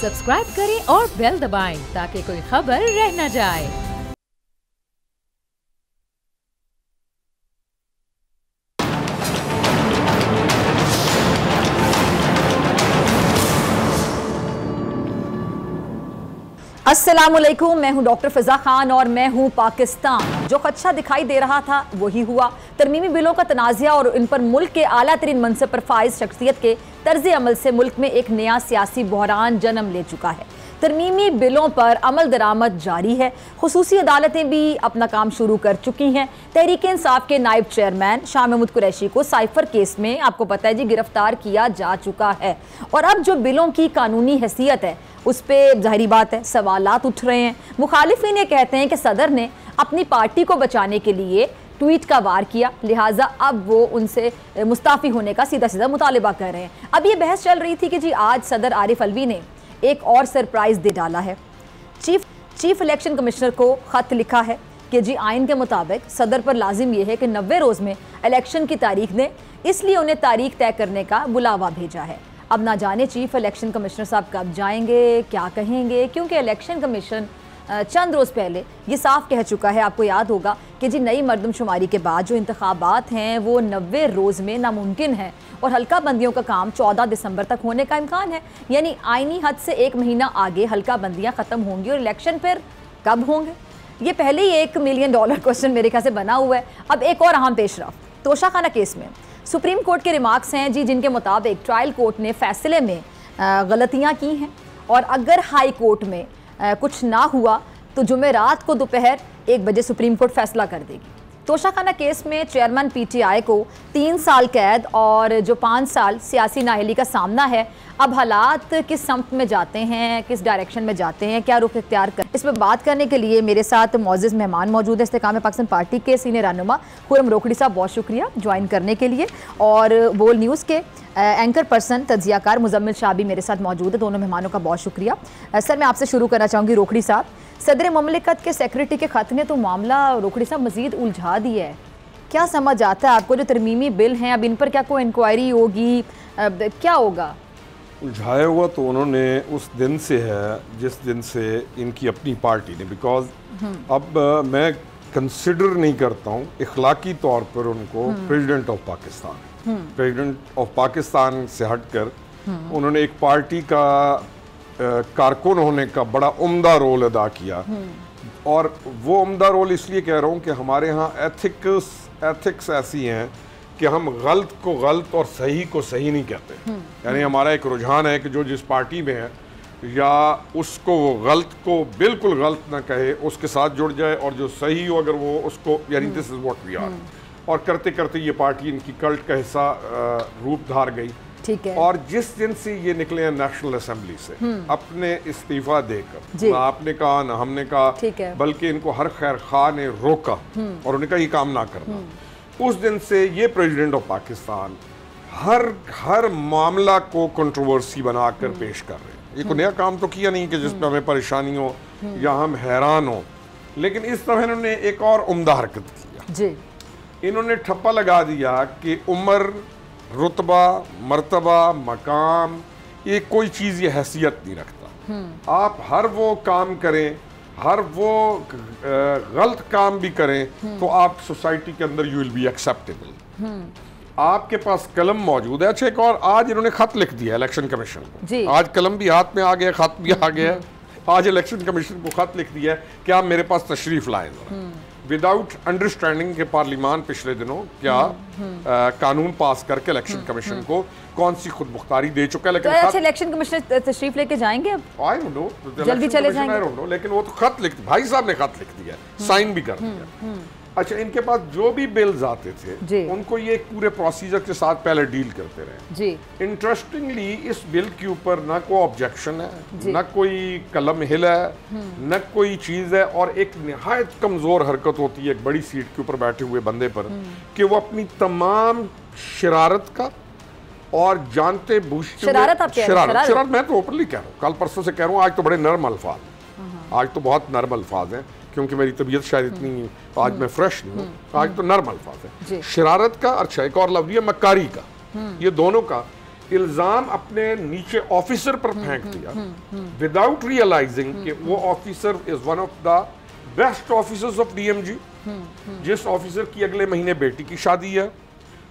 Subscribe करें और bell दबाएं ताकि कोई खबर रह न जाए। अस्सलामुअलैकुम, मैं हूं डॉक्टर फिजा खान और मैं हूं पाकिस्तान। जो खदशा दिखाई दे रहा था वही हुआ। तरमीमी बिलों का तनाज़ा और इन पर मुल्क के आला तरीन मनसब पर फाइज शख्सियत के तर्ज अमल से मुल्क में एक नया सियासी बहरान जन्म ले चुका है। तरमीमी बिलों पर अमल दरामद जारी है। खुसूसी अदालतें भी अपना काम शुरू कर चुकी हैं। तहरीक इंसाफ के नायब चेयरमैन शाह महमूद कुरैशी को साइफर केस में आपको पता है जी गिरफ्तार किया जा चुका है। और अब जो बिलों की कानूनी हैसियत है उस पर जाहिर बात है सवालात उठ रहे हैं। मुखालिफिन ये कहते हैं कि सदर ने अपनी पार्टी को बचाने के लिए ट्वीट का वार किया, लिहाजा अब वो उनसे मुस्ताफ़ी होने का सीधा सीधा मुतालिबा कर रहे हैं। अब ये बहस चल रही थी कि जी आज सदर आरिफ अलवी ने एक और सरप्राइज़ दे डाला है। चीफ इलेक्शन कमिश्नर को ख़त लिखा है कि जी आइन के मुताबिक सदर पर लाजिम यह है कि 90 रोज़ में इलेक्शन की तारीख दें, इसलिए उन्हें तारीख तय करने का बुलावा भेजा है। अब ना जाने चीफ इलेक्शन कमिश्नर साहब कब जाएंगे, क्या कहेंगे, क्योंकि इलेक्शन कमीशन चंद रोज़ पहले ये साफ कह चुका है, आपको याद होगा कि जी नई मरदमशुमारी के बाद जो इंतखाबात हैं वो 90 रोज़ में नामुमकिन है और हल्का बंदियों का काम 14 दिसंबर तक होने का इम्कान है। यानी आइनी हद से 1 महीना आगे हल्का बंदियाँ ख़त्म होंगी और इलेक्शन फिर कब होंगे, ये पहले ही $1 मिलियन क्वेश्चन मेरे ख्याल से बना हुआ है। अब एक और अहम पेशरफ तोशाखाना केस में सुप्रीम कोर्ट के रिमार्क्स हैं जी, जिनके मुताबिक ट्रायल कोर्ट ने फैसले में गलतियां की हैं और अगर हाई कोर्ट में कुछ ना हुआ तो जुमेरात को दोपहर 1 बजे सुप्रीम कोर्ट फैसला कर देगी। तोशाखाना केस में चेयरमैन पीटीआई को 3 साल कैद और जो 5 साल सियासी नाअहली का सामना है। अब हालात किस समत में जाते हैं, किस डायरेक्शन में जाते हैं, क्या रुख इख्तियार कर, इस पर बात करने के लिए मेरे साथ मौजूद मेहमान मौजूद है। इस्तेकाम पाकिस्तान पार्टी के सीनियर रहनुमा खुर्रम रोकड़ी साहब, बहुत शुक्रिया ज्वाइन करने के लिए। और बोल न्यूज़ के एंकर पर्सन तज्जियाकार मुजम्मिल शाह भी मेरे साथ मौजूद है। दोनों मेहमानों का बहुत शुक्रिया। सर मैं आपसे शुरू करना चाहूँगी रोकड़ी साहब, सदर ममलिकत के सेक्रेटरी के ख़त ने तो मामला रोकड़ी साहब मज़ीद उलझा दिया है। क्या समझ आता है आपको, जो तरमीमी बिल हैं अब इन पर क्या कोई इंक्वायरी होगी, क्या होगा? उलझाया हुआ तो उन्होंने उस दिन से है जिस दिन से इनकी अपनी पार्टी ने, बिकॉज अब मैं कंसिडर नहीं करता हूँ इखलाकी तौर पर उनको president of Pakistan, president of Pakistan से हटकर उन्होंने एक पार्टी का कारकुन होने का बड़ा उम्दा रोल अदा किया। और वो उम्दा रोल इसलिए कह रहा हूँ कि हमारे यहाँ एथिक्स ऐसी हैं कि हम गलत को गलत और सही को सही नहीं कहते। यानी हमारा एक रुझान है कि जो जिस पार्टी में है या उसको वो गलत को बिल्कुल गलत ना कहे, उसके साथ जुड़ जाए, और जो सही हो अगर वो उसको, यानी this is what we are. और करते करते ये पार्टी इनकी कल्ट का हिस्सा रूप धार गई। ठीक है। और जिस दिन से ये निकले हैं नेशनल असेंबली से अपने इस्तीफा देकर, ना आपने कहा ना हमने कहा, बल्कि इनको हर खैर खा ने रोका और उन्हें कहा ये काम ना करना, उस दिन से ये प्रेसिडेंट ऑफ पाकिस्तान हर मामला को कंट्रोवर्सी बनाकर पेश कर रहे हैं। ये कोई नया काम तो किया नहीं कि जिसमें हमें परेशानी हो या हम हैरान हो, लेकिन इस तरह इन्होंने एक और उम्दा हरकत किया जी। इन्होंने ठप्पा लगा दिया कि उम्र, रुतबा, मर्तबा, मकाम, ये कोई चीज़ ये हैसियत नहीं रखता। आप हर वो काम करें, हर वो गलत काम भी करें तो आप सोसाइटी के अंदर यू विल बी एक्सेप्टेबल। आपके पास कलम मौजूद है। अच्छा, एक और आज इन्होंने खत लिख दिया इलेक्शन कमीशन को। आज कलम भी हाथ में आ गया, खत भी आ गया। आज इलेक्शन कमीशन को खत लिख दिया कि आप मेरे पास तशरीफ लाएं। विदाउट अंडरस्टैंडिंग के पार्लियामान पिछले दिनों क्या कानून पास करके इलेक्शन कमीशन को कौन सी खुद मुख्तारी दे चुका है। लेकिन तो अच्छा, इलेक्शन कमिश्नर तशरीफ लेके जाएंगे अब? आई डोंट नो, जल्दी चले जाएंगे, आई डोंट नो, लेकिन वो तो खत लिख, भाई साहब ने खत लिख दिया, साइन भी कर दिया। अच्छा, इनके पास जो भी बिल्स आते थे उनको ये एक पूरे प्रोसीजर के साथ पहले डील करते रहे जी। इंटरेस्टिंगली इस बिल के ऊपर ना कोई ऑब्जेक्शन है, ना कोई कलम हिल है, न कोई चीज़ है। और एक निहायत कमज़ोर हरकत होती है एक बड़ी सीट के ऊपर बैठे हुए बंदे पर कि वो अपनी तमाम शरारत का और जानते बूझते शरारत मैं तो ओपनली कह रहा हूँ, कल परसों से कह रहा हूँ, आज तो बड़े नर्म अल्फाज, आज तो बहुत नर्म अल्फाज हैं क्योंकि मेरी तबीयत शायद इतनी, आज मैं फ्रेश नहीं हूँ, आज तो नर्म अल्फाज है। शरारत का, अच्छा एक और लफ्ज़ है मक्कारी का, ये दोनों का इल्जाम अपने नीचे ऑफिसर पर फेंक दिया विदाउट रियलाइजिंग कि वो officer is one of the best officers of DMG, जिस ऑफिसर की अगले महीने बेटी की शादी है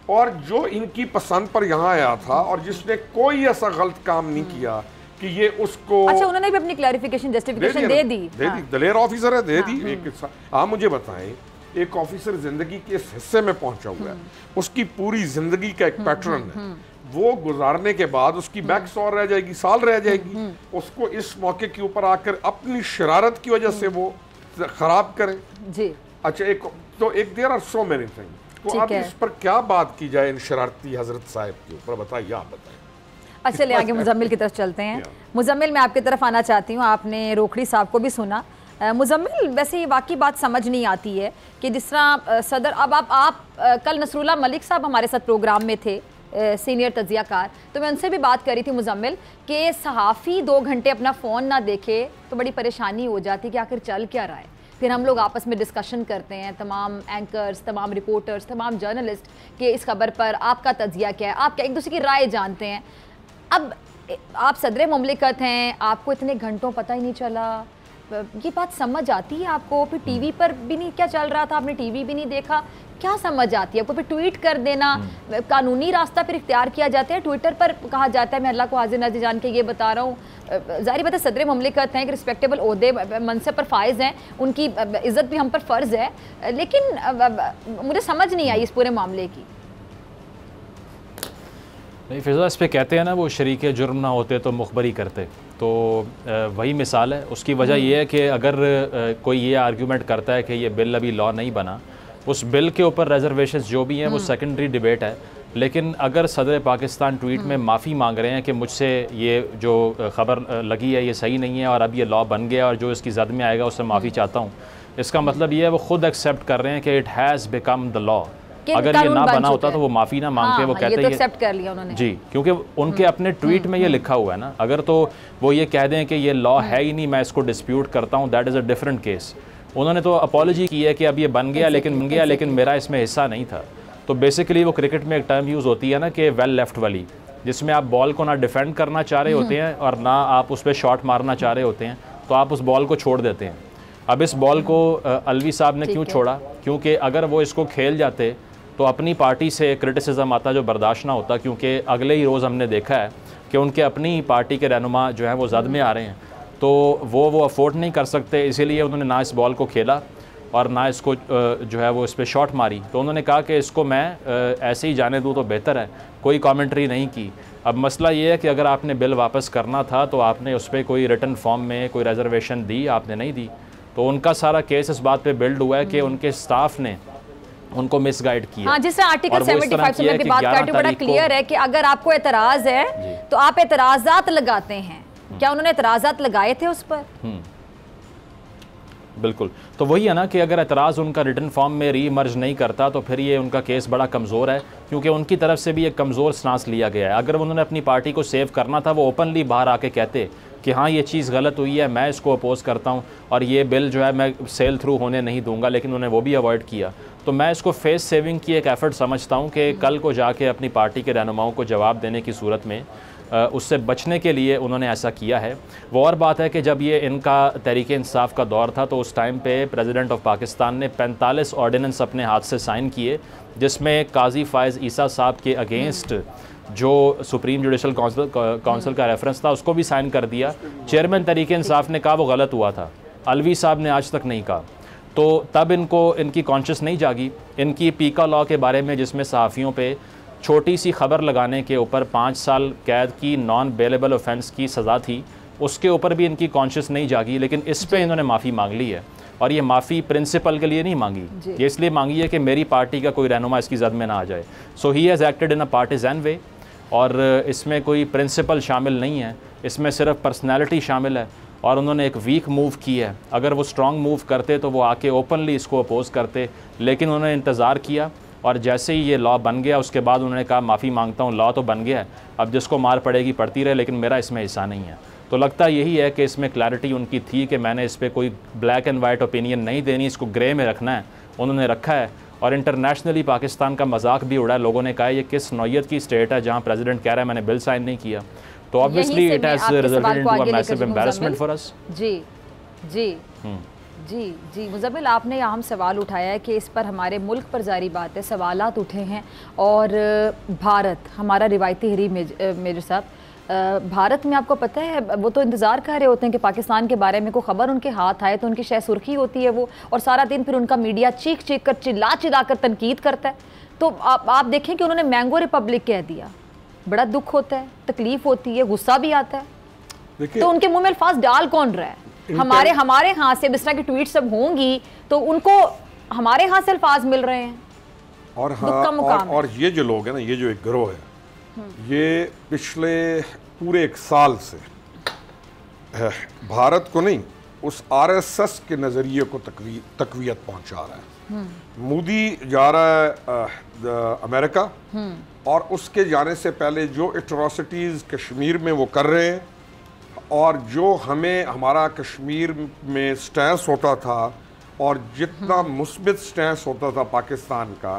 और जो इनकी पसंद पर यहाँ आया था और जिसने कोई ऐसा गलत काम नहीं किया कि ये उसको। अच्छा, उन्होंने भी अपनी क्लैरिफिकेशन जस्टिफिकेशन दे दी। दलेर ऑफिसर है, दे दी। आप मुझे बताएं, एक ऑफिसर जिंदगी के इस हिस्से में पहुंचा हुआ है, उसकी पूरी जिंदगी का एक पैटर्न है, वो गुजारने के बाद उसकी बैक और रह जाएगी, साल रह जाएगी, उसको इस मौके के ऊपर आकर अपनी शरारत की वजह से वो खराब करें जी। अच्छा, एक there are so many things, तो अब इस पर क्या बात की जाए इन शरारती हजरत साहब के ऊपर, बताइए, आप बताएं। अच्छा, चलिए आगे मुजम्मिल की तरफ चलते हैं। मुजम्मिल, मैं आपकी तरफ आना चाहती हूँ। आपने रोखड़ी साहब को भी सुना। मुजम्मिल, वैसे ये वाकई बात समझ नहीं आती है कि जिस तरह सदर, अब आप कल नसरुल्लाह मलिक साहब हमारे साथ प्रोग्राम में थे, सीनियर तज्जियाकार, तो मैं उनसे भी बात करी थी मुजम्मिल कि सहाफ़ी 2 घंटे अपना फ़ोन ना देखे तो बड़ी परेशानी हो जाती कि आखिर चल क्या रहा है। फिर हम लोग आपस में डिस्कशन करते हैं, तमाम एंकर्स, तमाम रिपोर्टर्स, तमाम जर्नलिस्ट, कि इस खबर पर आपका तज्जिया क्या है, आप क्या एक दूसरे की राय जानते हैं। अब आप सदर मुमलिकत हैं, आपको इतने घंटों पता ही नहीं चला, ये बात समझ आती है आपको? फिर टीवी पर भी नहीं क्या चल रहा था, आपने टीवी भी नहीं देखा, क्या समझ आती है आपको? फिर ट्वीट कर देना, कानूनी रास्ता फिर इख्तियार किया जाता है, ट्विटर पर कहा जाता है मैं अल्लाह को हाजिर नाज़िर जान के ये बता रहा हूँ। ज़ाहिर बात है सदर मुमलिकत हैं, एक रिस्पेक्टेबल ओहदे मनसब पर फायज हैं, उनकी इज़्ज़त भी हम पर फ़र्ज़ है, लेकिन मुझे समझ नहीं आई इस पूरे मामले की। नहीं फिज़ा, इस पे कहते हैं ना, वो शरीक जुर्म ना होते तो मुखबरी करते, तो वही मिसाल है। उसकी वजह यह है कि अगर कोई ये आर्ग्यूमेंट करता है कि ये बिल अभी लॉ नहीं बना, उस बिल के ऊपर रिजर्वेशंस जो भी हैं वो सेकेंडरी डिबेट है। लेकिन अगर सदर पाकिस्तान ट्वीट में माफ़ी मांग रहे हैं कि मुझसे ये जो ख़बर लगी है ये सही नहीं है और अब ये लॉ बन गया और जो इसकी जद में आएगा उससे माफ़ी चाहता हूँ, इसका मतलब ये है वो खुद एक्सेप्ट कर रहे हैं कि it has become the law. अगर ये ना बना होता तो वो माफ़ी ना मांगते, वो कहते हैं एक्सेप्ट कर लिया उन्होंने जी, क्योंकि उनके अपने ट्वीट में ये लिखा हुआ है ना। अगर तो वो ये कह दें कि ये लॉ है ही नहीं, मैं इसको डिस्प्यूट करता हूँ, that is a different case. उन्होंने तो अपॉलॉजी की है कि अब ये बन गया लेकिन मेरा इसमें हिस्सा नहीं था। तो बेसिकली वो क्रिकेट में एक टर्म यूज़ होती है ना कि वेल लेफ्ट वाली, जिसमें आप बॉल को ना डिफेंड करना चाह रहे होते हैं और ना आप उस पर शॉट मारना चाह रहे होते हैं, तो आप उस बॉल को छोड़ देते हैं। अब इस बॉल को अलवी साहब ने क्यों छोड़ा? क्योंकि अगर वो इसको खेल जाते तो अपनी पार्टी से क्रिटिसिज्म आता जो बर्दाश्त ना होता, क्योंकि अगले ही रोज़ हमने देखा है कि उनके अपनी पार्टी के रहनुमा जो हैं वो ज़द में आ रहे हैं, तो वो अफोर्ड नहीं कर सकते, इसीलिए उन्होंने ना इस बॉल को खेला और ना इसको जो है वो इस पर शॉट मारी। तो उन्होंने कहा कि इसको मैं ऐसे ही जाने दूँ तो बेहतर है, कोई कमेंट्री नहीं की। अब मसला ये है कि अगर आपने बिल वापस करना था तो आपने उस पर कोई रिटन फॉर्म में कोई रिजर्वेशन दी, आपने नहीं दी। तो उनका सारा केस इस बात पे बिल्ड हुआ है कि उनके स्टाफ ने उनको मिसगाइड किया। हाँ, जिससे आर्टिकल 75 से मैं की बात करती हूँ, बड़ा क्लियर है कि अगर आपको एतराज़ है तो आप एतराज़ात लगाते हैं। क्या उन्होंने एतराज़ात लगाए थे उस पर? बिल्कुल, तो वही है ना कि अगर एतराज़ उनका रिटन फॉर्म में रीमर्ज नहीं करता तो फिर ये उनका केस बड़ा कमज़ोर है, क्योंकि उनकी तरफ से भी एक कमज़ोर स्टांस लिया गया है। अगर उन्होंने अपनी पार्टी को सेव करना था, वो ओपनली बाहर आके कहते कि हाँ ये चीज़ गलत हुई है, मैं इसको अपोज़ करता हूँ और ये बिल जो है मैं सेल थ्रू होने नहीं दूंगा, लेकिन उन्होंने वो भी अवॉइड किया। तो मैं इसको फेस सेविंग की एक एफ़र्ट समझता हूँ कि कल को जाके अपनी पार्टी के रहनुमाओं को जवाब देने की सूरत में उससे बचने के लिए उन्होंने ऐसा किया है। वो और बात है कि जब ये इनका तहरीके इंसाफ का दौर था तो उस टाइम पे प्रेसिडेंट ऑफ पाकिस्तान ने 45 ऑर्डिनेंस अपने हाथ से साइन किए, जिसमें काजी फ़ायज़ ईसा साहब के अगेंस्ट जो सुप्रीम जुडिशल काउंसिल का रेफरेंस था उसको भी साइन कर दिया। चेयरमैन तहरीके इंसाफ ने कहा वो गलत हुआ था, अलवी साहब ने आज तक नहीं कहा। तो तब इनकी कॉन्शियस नहीं जागी। इनकी पीका लॉ के बारे में, जिसमें सहाफ़ियों पे छोटी सी खबर लगाने के ऊपर 5 साल कैद की नॉन बेलेबल ऑफेंस की सज़ा थी, उसके ऊपर भी इनकी कॉन्शियस नहीं जागी। लेकिन इस पे इन्होंने माफ़ी मांग ली है, और ये माफ़ी प्रिंसिपल के लिए नहीं मांगी, ये इसलिए मांगी है कि मेरी पार्टी का कोई रहनुमा इसकी जद में ना आ जाए। So he has acted in a partisan way, और इसमें कोई प्रिंसिपल शामिल नहीं है, इसमें सिर्फ पर्सनैलिटी शामिल है। और उन्होंने एक वीक मूव किया है। अगर वो स्ट्रॉन्ग मूव करते तो वो आके ओपनली इसको अपोज़ करते, लेकिन उन्होंने इंतज़ार किया और जैसे ही ये लॉ बन गया उसके बाद उन्होंने कहा माफ़ी मांगता हूँ, लॉ तो बन गया है, अब जिसको मार पड़ेगी पड़ती रहे, लेकिन मेरा इसमें हिस्सा नहीं है। तो लगता यही है कि इसमें क्लैरिटी उनकी थी कि मैंने इस पर कोई ब्लैक एंड वाइट ओपिनियन नहीं देनी, इसको ग्रे में रखना है, उन्होंने रखा है। और इंटरनेशनली पाकिस्तान का मजाक भी उड़ा है। लोगों ने कहा ये किस नौयत की स्टेट है जहाँ प्रेसिडेंट कह रहा है मैंने बिल साइन नहीं किया। तो obviously it has resulted into a massive embarrassment for us. जी जी जी जी मुज़म्मिल, आपने अहम सवाल उठाया है कि इस पर हमारे मुल्क पर जारी बात है, सवालात उठे हैं। और भारत हमारा रिवायती हरीफ मेजर साहब, भारत में आपको पता है वो तो इंतज़ार कर रहे होते हैं कि पाकिस्तान के बारे में कोई ख़बर उनके हाथ आए तो उनकी शायद सुर्खी होती है वो, और सारा दिन फिर उनका मीडिया चीख चीख कर चिल्ला कर तनकीद करता है। तो आप देखें कि उन्होंने मैंगो रिपब्लिक कह दिया, बड़ा दुख होता है, तकलीफ होती है, गुस्सा भी आता है। तो उनके मुंह में अल्फाज डाल कौन रहा है? हमारे हाथ से इस तरह की ट्वीट सब होंगी तो उनको हमारे हाथ से अल्फाज मिल रहे हैं। और और ये जो लोग हैं ना, ये जो एक गिरोह है, ये पिछले पूरे 1 साल से भारत को नहीं, उस आरएसएस के नज़रिए को तकवीयत पहुंचा रहा है। मोदी जा रहा है अमेरिका, और उसके जाने से पहले जो एट्रोसिटीज़ कश्मीर में वो कर रहे हैं, और जो हमें हमारा कश्मीर में स्टैंस होता था और जितना मुस्बित स्टैंस होता था पाकिस्तान का,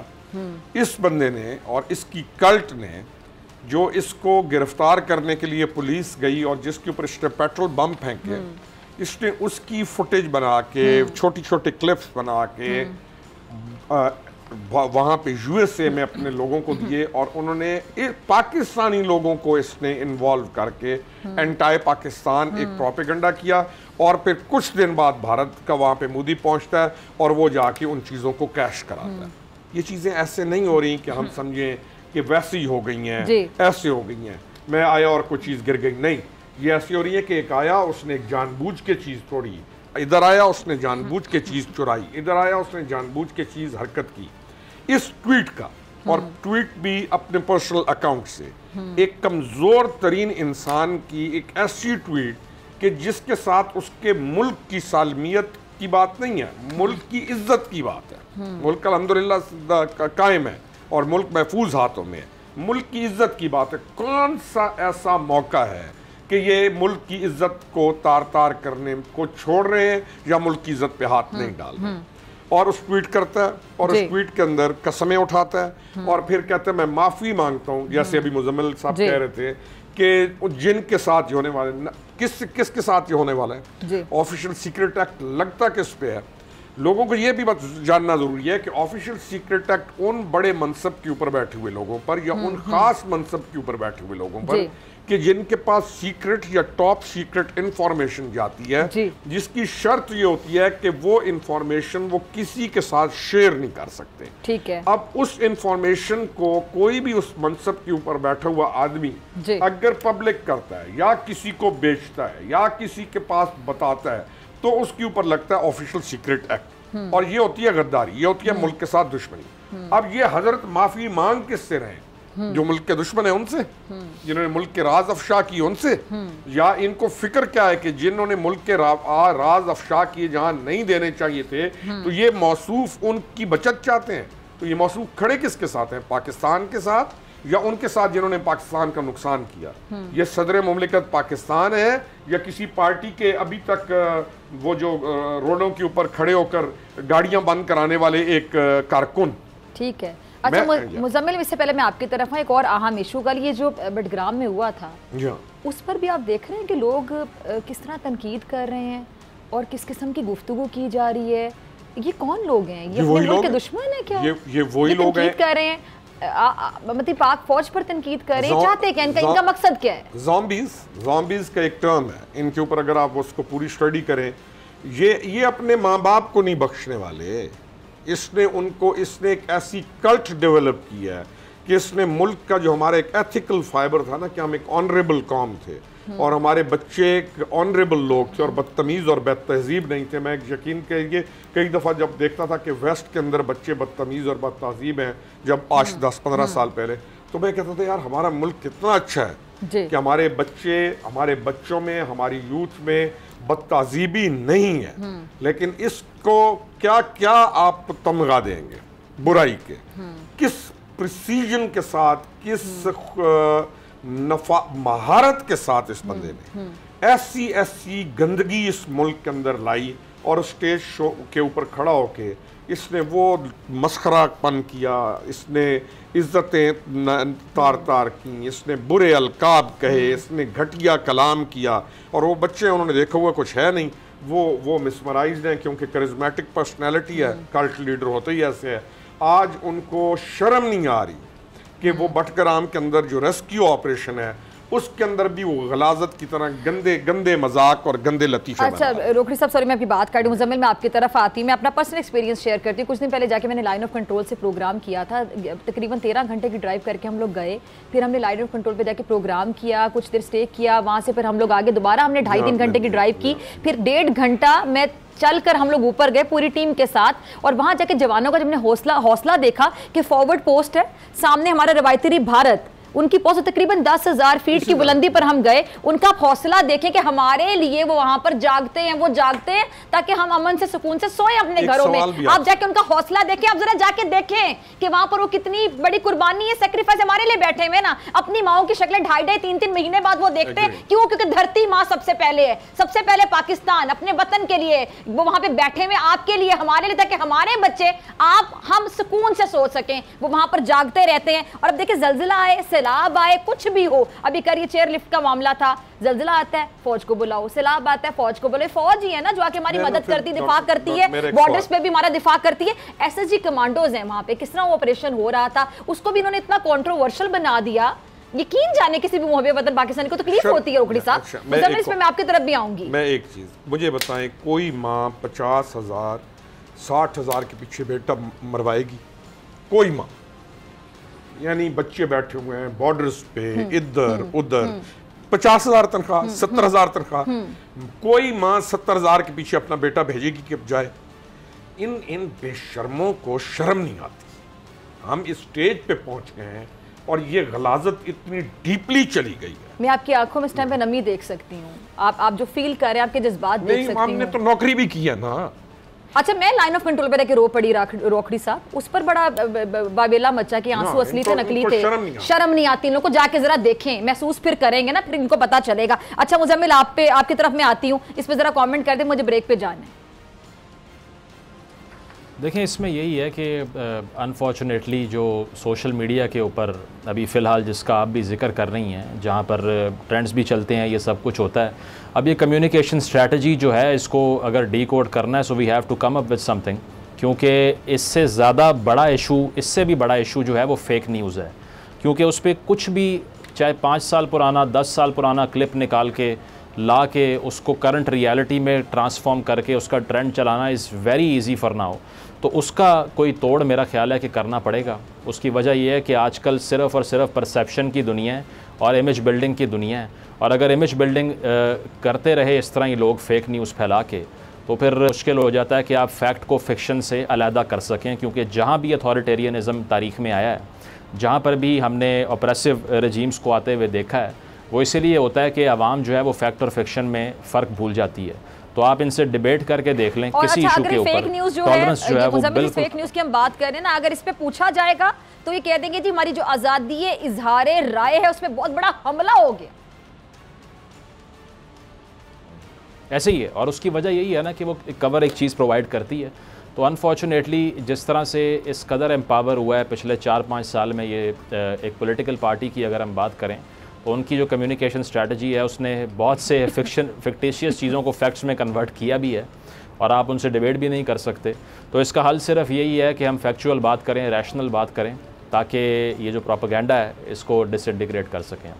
इस बंदे ने और इसकी कल्ट ने जो इसको गिरफ्तार करने के लिए पुलिस गई और जिसके ऊपर इसने पेट्रोल बम फेंके, इसने उसकी फुटेज बना के, छोटी छोटी क्लिप्स बना के वहाँ पे यूएसए में अपने लोगों को दिए, और उन्होंने पाकिस्तानी लोगों को इसने इन्वॉल्व करके एंटाई पाकिस्तान एक प्रोपेगेंडा किया। और फिर कुछ दिन बाद भारत का वहाँ पे मोदी पहुँचता है और वो जाके उन चीज़ों को कैश कराता है। ये चीज़ें ऐसे नहीं हो रही कि हम समझें कि वैसी ही हो गई हैं, ऐसे हो गई हैं, मैं आया और कोई चीज़ गिर गई, नहीं, ये ऐसी हो रही है कि एक आया उसने एक जानबूझ के चीज़ तोड़ी, इधर आया उसने जानबूझ के चीज़ चुराई, इधर आया उसने जानबूझ के चीज़ हरकत की। इस ट्वीट का, और ट्वीट भी अपने पर्सनल अकाउंट से, एक कमज़ोर तरीन इंसान की एक ऐसी ट्वीट कि जिसके साथ उसके मुल्क की सालमियत की बात नहीं है, मुल्क की इज्जत की बात है। मुल्क अल्हम्दुलिल्लाह कायम है और मुल्क महफूज हाथों में है, मुल्क की इज्जत की बात है। कौन सा ऐसा मौका है कि ये मुल्क की इज्जत को तार तार करने को छोड़ रहे हैं या मुल्क की इज्जत पे हाथ नहीं डाल रहे? और उस ट्वीट करता है और उस ट्वीट के अंदर कस्में उठाता है और फिर कहता है मैं माफ़ी मांगता हूँ, जैसे अभी मुजम्मिल साहब कह रहे थे कि जिनके साथ ये होने वाले, किसके साथ ये होने वाला है। ऑफिशियल सीक्रेट एक्ट लगता किस पे है? लोगों को ये भी बात जानना जरूरी है कि ऑफिशियल सीक्रेट एक्ट उन बड़े मनसब के ऊपर बैठे हुए लोगों पर या उन खास मनसब के ऊपर बैठे हुए लोगों पर कि जिनके पास सीक्रेट या टॉप सीक्रेट इंफॉर्मेशन जाती है, जिसकी शर्त ये होती है कि वो इंफॉर्मेशन वो किसी के साथ शेयर नहीं कर सकते। ठीक है। अब उस इंफॉर्मेशन को कोई भी उस मनसब के ऊपर बैठा हुआ आदमी अगर पब्लिक करता है या किसी को बेचता है या किसी के पास बताता है तो उसके ऊपर लगता है ऑफिशियल सीक्रेट एक्ट, और ये होती है गद्दारी, ये होती है मुल्क के साथ दुश्मनी। अब ये हजरत माफी मांग किससे रहे? जो मुल्क के दुश्मन है उनसे, जिन्होंने मुल्क के राज अफशा की उनसे, या इनको फिक्र क्या है कि जिन्होंने मुल्क के राज अफशा किए जहां नहीं देने चाहिए थे तो ये मौसूफ उनकी बचत चाहते हैं, तो ये मौसूफ खड़े किसके साथ हैं? पाकिस्तान के साथ या उनके साथ जिन्होंने पाकिस्तान का नुकसान किया? ये सदर मुमलिकत पाकिस्तान है या किसी पार्टी के अभी तक वो जो रोडों के ऊपर खड़े होकर गाड़ियां बंद कराने वाले एक कारकुन? ठीक है। अच्छा मुजम्मिल, इससे पहले मैं आपकी तरफ हूँ, एक और अहम इशू कल ये जो बडग्राम में हुआ था उस पर भी आप देख रहे हैं कि लोग किस तरह तनकीद कर रहे हैं और किस किस्म की गुफ्तगू की जा रही है। ये कौन लोग हैं? ये अपने मुल्क के दुश्मन है क्या? ये वही लोग हैं कर रहे हैं, मतलब पाक फौज पर तनकीद कर रहे हैं, चाहते हैं कि इनका मकसद क्या है? ज़ॉम्बीज़ का एक टर्म है, इनके ऊपर अगर आप उसको पूरी स्टडी करें, ये अपने माँ बाप को नहीं बख्शने वाले। इसने एक ऐसी कल्ट डेवलप की है कि इसने मुल्क का जो हमारा एक एथिकल फाइबर था ना, कि हम एक ऑनरेबल कौम थे और हमारे बच्चे ऑनरेबल लोग थे और बदतमीज़ और बदतहजीब नहीं थे। मैं यकीन करिए कई दफ़ा जब देखता था कि वेस्ट के अंदर बच्चे बदतमीज़ और बदतहजीब हैं, जब आज 10-15 साल पहले, तो मैं कहता था यार हमारा मुल्क कितना अच्छा है कि हमारे बच्चों में, हमारी यूथ में बदतहजीबी नहीं है। लेकिन इसको क्या क्या आप तमगा देंगे बुराई के, किस प्रिसीजन के साथ, किस महारत के साथ इस बंदे ने ऐसी गंदगी इस मुल्क के अंदर लाई और स्टेज शो के ऊपर खड़ा होके इसने वो मस्खरापन किया, इसने इज्जतें तार तार की, इसने बुरे अलकाब कहे, इसने घटिया कलाम किया। और वो बच्चे उन्होंने देखा हुआ कुछ है नहीं, वो मिसमराइज्ड हैं क्योंकि करिज्मेटिक पर्सनैलिटी है, कल्ट लीडर होते ही ऐसे है। आज उनको शर्म नहीं आ रही कि वो बटग्राम के अंदर जो रेस्क्यू ऑपरेशन है उसके अंदर भी वो गलाजत की तरह गंदे गंदे मजाक और गंदे लतीफ़े। अच्छा रोकड़ी साहब, सॉरी मैं आपकी बात कर रही हूँ, मुजम्मिल मैं आपकी तरफ आती हूँ, मैं अपना पर्सनल एक्सपीरियंस शेयर करती हूँ। कुछ दिन पहले जाके मैंने लाइन ऑफ कंट्रोल से प्रोग्राम किया था, तकरीबन 13 घंटे की ड्राइव करके हम लोग गए, फिर हमने लाइन ऑफ कंट्रोल पे जाके प्रोग्राम किया, कुछ देर स्टे किया, वहाँ से फिर हम लोग आगे दोबारा हमने 2.5-3 घंटे की ड्राइव की, फिर 1.5 घंटा मैं चलकर हम लोग ऊपर गए पूरी टीम के साथ। और वहां जाके जवानों का जब हमने हौसला देखा कि फॉरवर्ड पोस्ट है, सामने हमारा रवायती भारत, उनकी पोस्ट तकरीबन 10,000 फीट की बुलंदी पर हम गए, उनका हौसला देखें कि हमारे लिए वो वहां पर जागते हैं, वो जागते हैं ताकि हम अमन से सुकून से सोए अपने घरों में। आप जाके उनका हौसला देखें, आप जरा जाके देखें कि वहां पर वो कितनी बड़ी कुर्बानी है, सेक्रीफाइस हमारे लिए बैठे हुए ना, अपनी माओ की शक्लें 2.5-3 महीने बाद वो देखते हैं। क्यों? क्योंकि धरती माँ सबसे पहले है, सबसे पहले पाकिस्तान अपने वतन के लिए वो वहां पे बैठे हुए, आपके लिए, हमारे लिए, ताकि हमारे बच्चे हम सुकून से सो सकें, वो वहां पर जागते रहते हैं। और अब देखिए जल्जिला आए, सैलाब आए, कुछ भी हो, अभी करिए चेयर लिफ्ट का मामला था, जल्जिला आता है फौज को बुलाओ, सैलाब आता है फौज को बुलाओ, फौज ही है ना जो आके हमारी मदद करती है, दिफा करती है, बॉर्डर्स पे भी हमारा दिफा करती है। एसएसजी कमांडोज हैं वहां पे, किस तरह ऑपरेशन हो रहा था उसको भी इन्होंने इतना कंट्रोवर्शियल बना दिया। यकीन जाने किसी भी मुहब्बे वतन पाकिस्तानी को तकलीफ होती है रोकड़ी साहब। इसमें मैं आपकी तरफ भी आऊंगी। मैं एक चीज मुझे बताएं, कोई माँ 50,000 60,000 के पीछे बेटा मरवाएगी? कोई माँ? यानी बच्चे बैठे हुए हैं बॉर्डर्स पे, इधर उधर, 50,000 तनख्वाह, 70,000 तनख्वाह, कोई माँ 70,000 के पीछे अपना बेटा भेजेगी कि जाए? इन बेशर्मों को शर्म नहीं आती। हम इस स्टेज पे पहुंच गए हैं और ये गलाजत इतनी डीपली चली गई है। मैं आपकी आंखों में इस टाइम पे नमी देख सकती हूँ, आप जो फील कर रहे हैं, आपके जज्बात देख सकती हूँ। हमने तो नौकरी भी की है ना। अच्छा, मैं लाइन ऑफ कंट्रोल पे रह के रो पड़ी रोकड़ी साहब, उस पर बड़ा बाबेला मचा कि आंसू असली थे नकली थे, शर्म नहीं आती। इन लोगों को जाके जरा देखें, महसूस फिर करेंगे ना, फिर इनको पता चलेगा। अच्छा मुजम्मिल, आपकी तरफ मैं आती हूँ, इस पर जरा कमेंट कर दे, मुझे ब्रेक पे जाना है। देखें, इसमें यही है कि अनफॉर्चुनेटली जो सोशल मीडिया के ऊपर अभी फ़िलहाल जिसका आप भी जिक्र कर रही हैं, जहाँ पर ट्रेंड्स भी चलते हैं, ये सब कुछ होता है। अब ये कम्युनिकेशन स्ट्रेटजी जो है, इसको अगर डीकोड करना है, so we have to come up with something, क्योंकि इससे ज़्यादा बड़ा इशू, इससे भी बड़ा इशू जो है वो फेक न्यूज़ है। क्योंकि उस पर कुछ भी, चाहे 5 साल पुराना, 10 साल पुराना क्लिप निकाल के ला के उसको करंट रियलिटी में ट्रांसफॉर्म करके उसका ट्रेंड चलाना is very easy for now. तो उसका कोई तोड़ मेरा ख्याल है कि करना पड़ेगा। उसकी वजह यह है कि आजकल सिर्फ़ और सिर्फ परसेप्शन की दुनिया है और इमेज बिल्डिंग की दुनिया है, और अगर इमेज बिल्डिंग करते रहे इस तरह ही लोग फेक न्यूज़ फैला के, तो फिर मुश्किल हो जाता है कि आप फैक्ट को फिक्शन से अलहदा कर सकें। क्योंकि जहाँ भी अथॉरिटेरियनिज़म तारीख़ में आया है, जहाँ पर भी हमने ऑपरेसिव रजीम्स को आते हुए देखा है, वो इसीलिए होता है कि आवाम जो है वो फैक्ट और फिक्शन में फ़र्क भूल जाती है। तो आप इनसे डिबेट करके देख लें किसी इशू के ऊपर। फेक न्यूज़ जो है वो बिल्कुल, फेक न्यूज़ की हम बात कर रहे हैं ना, अगर इस पे पूछा जाएगा तो ये कह देंगे जी हमारी जो आज़ादी है इजहारे राय है उसमें बहुत बड़ा हमला हो गया। ऐसे ही है, और उसकी वजह यही है ना कि वो कवर एक चीज़ प्रोवाइड करती है। तो अनफॉर्चुनेटली जिस तरह से इस कदर एम्पावर हुआ है पिछले 4-5 साल में ये एक पॉलिटिकल पार्टी की अगर हम बात करें, तो उनकी जो कम्युनिकेशन स्ट्रेटजी है उसने बहुत से फिक्टिशियस चीज़ों को फैक्ट्स में कन्वर्ट किया भी है, और आप उनसे डिबेट भी नहीं कर सकते। तो इसका हल सिर्फ यही है कि हम फैक्चुअल बात करें, रैशनल बात करें, ताकि ये जो प्रोपेगेंडा है इसको डिसइंटीग्रेट कर सकें।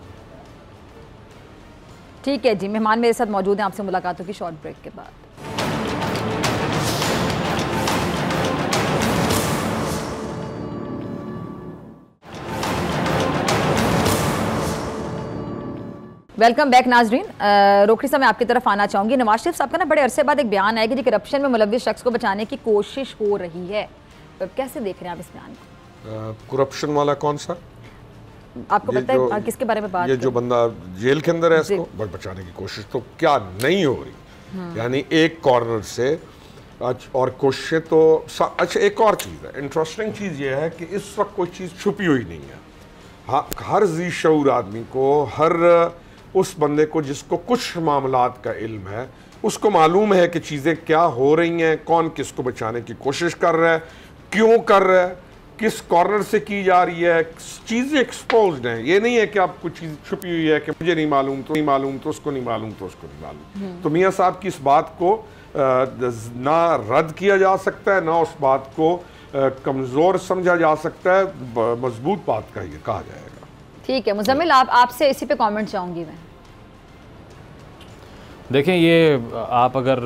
ठीक है जी, मेहमान मेरे साथ मौजूद हैं, आपसे मुलाकात होगी शॉर्ट ब्रेक के बाद। वेलकम बैक नाजरीन। रोकड़ी साहब मैं आपकी तरफ आना चाहूँगी। नवाज शरीफ साहब का ना बड़े अरसे बाद एक बयान आया कि करप्शन में मुलव्विस शख्स को बचाने की कोशिश हो रही है, कैसे देख रहे हैं आप इस बयान को? करप्शन वाला कौन सा? आपको पता है किसके बारे में बात? ये जो बंदा जेल के अंदर है, इसको बचाने की कोशिश तो क्या नहीं हो रही, यानी एक कॉर्नर से। और कोशिशें तो अच्छा, एक और चीज़ है, इंटरेस्टिंग चीज़ ये है कि इस वक्त कोई चीज़ छुपी हुई नहीं है। हाँ, हर जी शऊर आदमी को, हर उस बंदे को जिसको कुछ मामलात का इल्म है, उसको मालूम है कि चीज़ें क्या हो रही हैं, कौन किसको बचाने की कोशिश कर रहा है, क्यों कर रहा है, किस कॉर्नर से की जा रही है, चीज़ें एक्सपोज्ड हैं। ये नहीं है कि आप कुछ चीज़ छुपी हुई है कि मुझे नहीं मालूम तो नहीं मालूम, तो उसको नहीं मालूम तो उसको नहीं मालूम। तो मियाँ साहब की इस बात को ना रद्द किया जा सकता है, ना उस बात को कमज़ोर समझा जा सकता है, मजबूत बात का ये कहा जाएगा। ठीक है मुजम्मिल, आपसे इसी पे कमेंट चाहूँगी मैं। देखें, ये आप अगर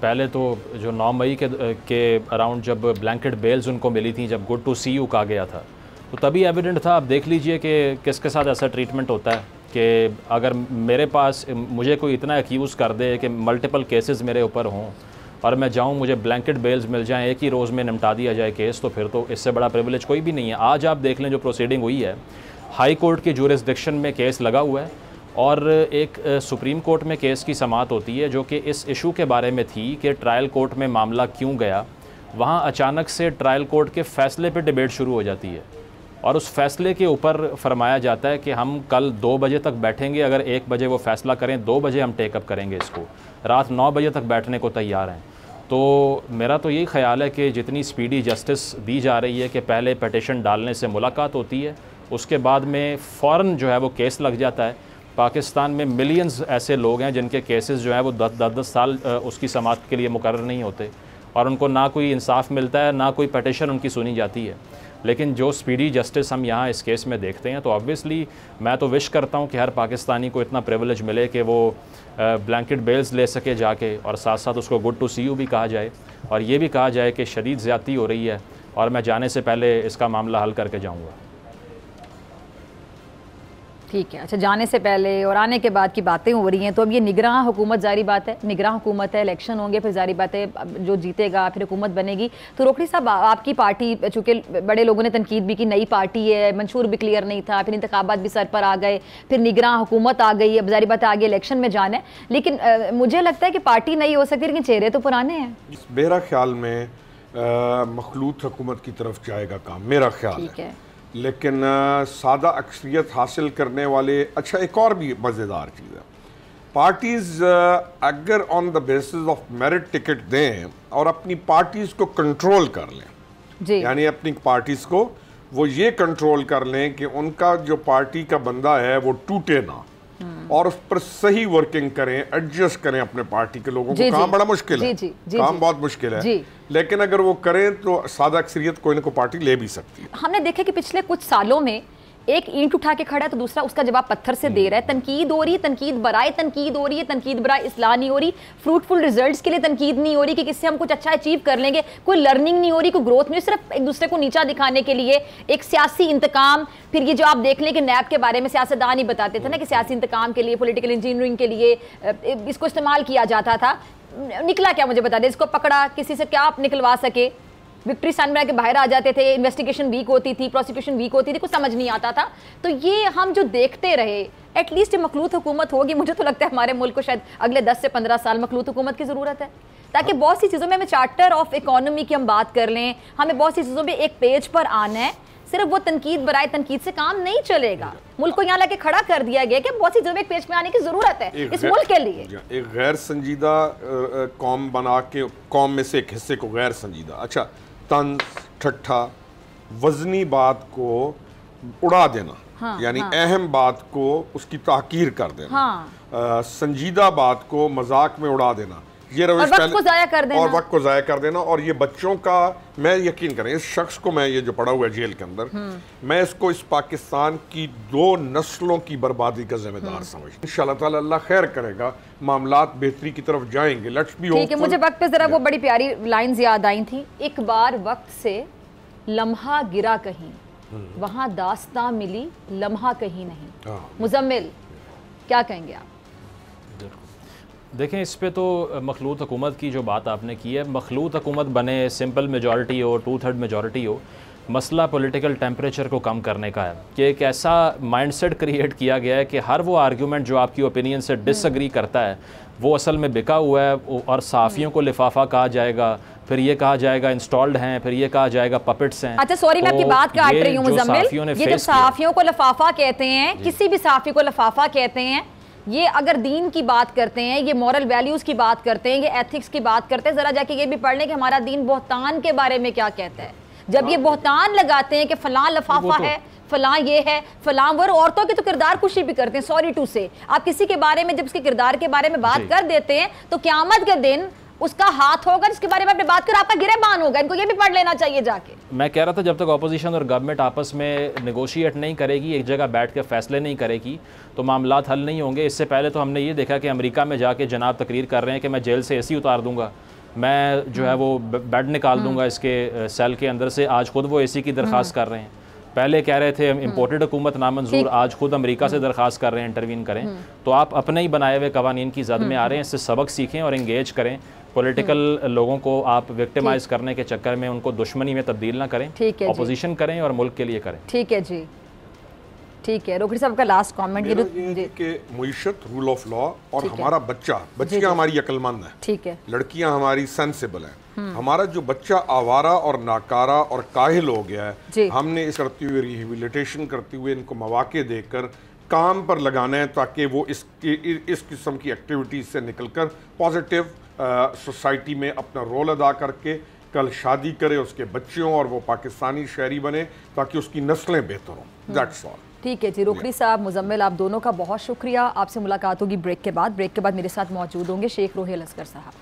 पहले तो जो 9 मई के अराउंड जब ब्लैंकेट बेल्स उनको मिली थी, जब गुड टू सी यू कहा गया था, तो तभी एविडेंट था। आप देख लीजिए कि किसके साथ ऐसा ट्रीटमेंट होता है कि अगर मेरे पास मुझे कोई इतना एक्यूज़ कर दे कि मल्टीपल केसेस मेरे ऊपर हों और मैं जाऊं मुझे ब्लैंकेट बेल्स मिल जाएं, एक ही रोज़ में निपटा दिया जाए केस, तो फिर तो इससे बड़ा प्रिविलेज कोई भी नहीं है। आज आप देख लें जो प्रोसीडिंग हुई है, हाई कोर्ट के जुरिसडिक्शन में केस लगा हुआ है और एक सुप्रीम कोर्ट में केस की समाअत होती है जो कि इस इशू के बारे में थी कि ट्रायल कोर्ट में मामला क्यों गया। वहाँ अचानक से ट्रायल कोर्ट के फ़ैसले पे डिबेट शुरू हो जाती है और उस फैसले के ऊपर फरमाया जाता है कि हम कल 2 बजे तक बैठेंगे, अगर 1 बजे वो फ़ैसला करें 2 बजे हम टेकअप करेंगे इसको, रात 9 बजे तक बैठने को तैयार हैं। तो मेरा तो यही ख्याल है कि जितनी स्पीडी जस्टिस दी जा रही है कि पहले पटिशन डालने से मुलाकात होती है, उसके बाद में फ़ौरन जो है वो केस लग जाता है। पाकिस्तान में मिलियंस ऐसे लोग हैं जिनके केसेस जो है वो 10-10 साल उसकी समाअत के लिए मुकर्रर नहीं होते और उनको ना कोई इंसाफ मिलता है, ना कोई पटिशन उनकी सुनी जाती है। लेकिन जो स्पीडी जस्टिस हम यहाँ इस केस में देखते हैं, तो ऑब्वियसली मैं तो विश करता हूँ कि हर पाकिस्तानी को इतना प्रिविलेज मिले कि वो ब्लैंकेट बेल्स ले सके जाके, और साथ साथ उसको गुड टू सी यू भी कहा जाए और ये भी कहा जाए कि शदीद ज़्यादती हो रही है और मैं जाने से पहले इसका मामला हल करके जाऊँगा। ठीक है, अच्छा, जाने से पहले और आने के बाद की बातें हो रही हैं, तो अब ये निगरां हुकूमत, जारी बात है निगरां हुकूमत है, इलेक्शन होंगे, फिर जारी बात है जो जीतेगा फिर हुकूमत बनेगी। तो रोकड़ी साहब, आपकी पार्टी, चूँकि बड़े लोगों ने तनकीद भी की, नई पार्टी है, मंशूर भी क्लियर नहीं था, फिर इंतखाबात भी सर पर आ गए, फिर निगरां हुकूमत आ गई, अब जारी बात है आगे इलेक्शन में जाना है। लेकिन मुझे लगता है कि पार्टी नई हो सकती है लेकिन चेहरे तो पुराने हैं। मेरा ख्याल में मखलूत हुकूमत की तरफ जाएगा काम, मेरा ख्याल है। लेकिन सादा अक्सरियत हासिल करने वाले, अच्छा एक और भी मज़ेदार चीज़ है, पार्टीज़ अगर on the basis of merit ticket दें और अपनी पार्टीज़ को कंट्रोल कर लें, यानी अपनी पार्टीज़ को वो ये कंट्रोल कर लें कि उनका जो पार्टी का बंदा है वो टूटे ना और उस पर सही वर्किंग करें, एडजस्ट करें अपने पार्टी के लोगों को। काम बड़ा मुश्किल है, काम बहुत मुश्किल है, लेकिन अगर वो करें तो सादा अक्सरियत कोई ना कोई पार्टी ले भी सकती है। हमने देखा कि पिछले कुछ सालों में एक ईंट उठा के खड़ा है तो दूसरा उसका जवाब पत्थर से दे रहा है। तनकीद हो रही है, तनकीद बराए तनकीद हो रही है, तनकीद बराए इस्लाह नहीं हो रही, फ्रूटफुल रिजल्ट्स के लिए तनकीद नहीं हो रही कि किससे हम कुछ अच्छा अचीव कर लेंगे, कोई लर्निंग नहीं हो रही, कोई ग्रोथ नहीं, सिर्फ एक दूसरे को नीचा दिखाने के लिए एक सियासी इंतकाम। फिर ये जो आप देख लें कि नैब के बारे में सियासतदान ही बताते थे ना कि सियासी इंतकाम के लिए, पॉलिटिकल इंजीनियरिंग के लिए इसको इस्तेमाल किया जाता था। निकला क्या मुझे बता दें, इसको पकड़ा, किसी से क्या आप निकलवा सके, विक्ट्री साइन बना के बाहर आ जाते थे, इन्वेस्टिगेशन वीक होती थी, प्रोसिक्यूशन वीक होती थी, कुछ समझ नहीं आता था। तो ये हम जो देखते रहे, एटलीस्ट मखलूत हुकूमत होगी। मुझे तो लगता है हमारे मुल्क को शायद अगले 10 से 15 साल मखलूत हुकूमत की ज़रूरत है, ताकि बहुत सी चीज़ों में हमें चार्टर ऑफ इकोनॉमी की हम बात कर लें, हमें बहुत सी चीज़ों में एक पेज पर आना है। सिर्फ वो तनकीद बराए तनकीद से काम नहीं चलेगा। मुल्क को यहाँ लाके खड़ा कर दिया गया कि बहुत सी चीज़ों में एक पेज पे आने की ज़रूरत है इस मुल्क के लिए। एक गैर संजीदा कौम बना के कौम में से एक हिस्से को गैर संजीदा, अच्छा, तंज, ठट्ठा, वजनी बात को उड़ा देना, यानी अहम बात को उसकी ताकीर कर देना, संजीदा बात को मजाक में उड़ा देना, ये रविश वक्त को ज़ाया कर देना, और वक्त को ज़ाया कर देना। और ये बच्चों का, मैं यकीन करें इस शख्स को, मैं ये जो पड़ा हुआ है जेल के अंदर, मैं इसको इस पाकिस्तान की 2 नस्लों की बर्बादी का जिम्मेदार समझता हूं। इंशाअल्लाह ताला अल्लाह खैर करेगा, मामलात बेहतरी की तरफ जाएंगे। Let's be hopeful. मुझे वक्त पे जरा वो बड़ी प्यारी लाइन्स याद आई थी, एक बार वक्त से लम्हा गिरा कहीं, वहां दास्तां मिली लम्हा कहीं नहीं। मुजम्मिल, क्या कहेंगे आप? देखें, इस पे तो मखलूत हुकूमत की जो बात आपने की है, मखलूत हुकूमत बने, सिंपल मेजॉरिटी हो, 2/3 मेजॉरिटी हो, मसला पॉलिटिकल टेम्परेचर को कम करने का है कि एक ऐसा माइंडसेट क्रिएट किया गया है कि हर वो आर्ग्यूमेंट जो आपकी ओपिनियन से डिसएग्री करता है वो असल में बिका हुआ है और सहाफ़ियों को लिफाफा कहा जाएगा, फिर ये कहा जाएगा इंस्टॉल्ड हैं, फिर ये कहा जाएगा पपेट्स हैं। अच्छा सॉरी, मैं आपकी बात काट रही हूँ मुजम्मिल, ये जब सहाफ़ियों को लिफाफा कहते हैं, किसी भी सहाफ़ी को लिफाफा कहते हैं, ये अगर दीन की बात करते हैं, ये मॉरल वैल्यूज की बात करते हैं, ये एथिक्स की बात करते हैं, जरा जाके ये भी पढ़ लें कि हमारा दीन बोहतान के बारे में क्या कहता है। जब ये बोहतान लगाते हैं कि फलां लफाफा है, फलां ये है, फलां वो, औरतों की तो किरदार कुशी भी करते हैं। सॉरी टू से, आप किसी के बारे में जब उसके किरदार के बारे में बात कर देते हैं तो क़यामत के दिन उसका हाथ होगा जिसके बारे में आपने बात कर, आपका गिरेबान होगा। इनको ये भी पढ़ लेना चाहिए जाके। मैं कह रहा था जब तक अपोजिशन और गवर्नमेंट आपस में नेगोशिएट नहीं करेगी, एक जगह बैठ के फैसले नहीं करेगी, तो मामलात हल नहीं होंगे। इससे पहले तो हमने ये देखा कि अमेरिका में जाके जनाब तकरीर कर रहे हैं कि मैं जेल से एसी उतार दूंगा, मैं जो है वो बेड निकाल दूंगा इसके सेल के अंदर से। आज खुद वो एसी की दरख्वास्त कर रहे हैं। पहले कह रहे थे इम्पोर्टेड हुकूमत नामंजूर, आज खुद अमेरिका से दरख्वास्त कर रहे हैं इंटरवीन करें। तो आप अपने ही बनाए हुए कवानीन की जद में आ रहे हैं। इससे सबक सीखें और इंगेज करें। पॉलिटिकल लोगों को आप विक्टिमाइज करने के चक्कर में उनको दुश्मनी में तब्दील ना करें, अपोजिशन करें और मुल्क के लिए करें। ठीक है जी, ठीक है। रोकड़ी साहब का लास्ट कमेंट ये कि मुईशत, रूल ऑफ लॉ और हमारा बच्चियां हमारी अक्लमंद है, ठीक है, लड़कियां हमारी सेंसिबल है। हमारा जो बच्चा आवारा और नाकारा और काहिल हो गया है, हमने इस करते हुए रिहेबिलिटेशन करते हुए इनको मौके देकर काम पर लगाना है ताकि वो इस किस्म की एक्टिविटीज से निकलकर पॉजिटिव सोसाइटी में अपना रोल अदा करके कल शादी करे, उसके बच्चों और वो पाकिस्तानी शहरी बने ताकि उसकी नस्लें बेहतर हों। That's all. ठीक है जी। रोकड़ी साहब, मुजम्मिल, आप दोनों का बहुत शुक्रिया। आपसे मुलाकात होगी ब्रेक के बाद। ब्रेक के बाद मेरे साथ मौजूद होंगे शेख रोहेल असगर साहब।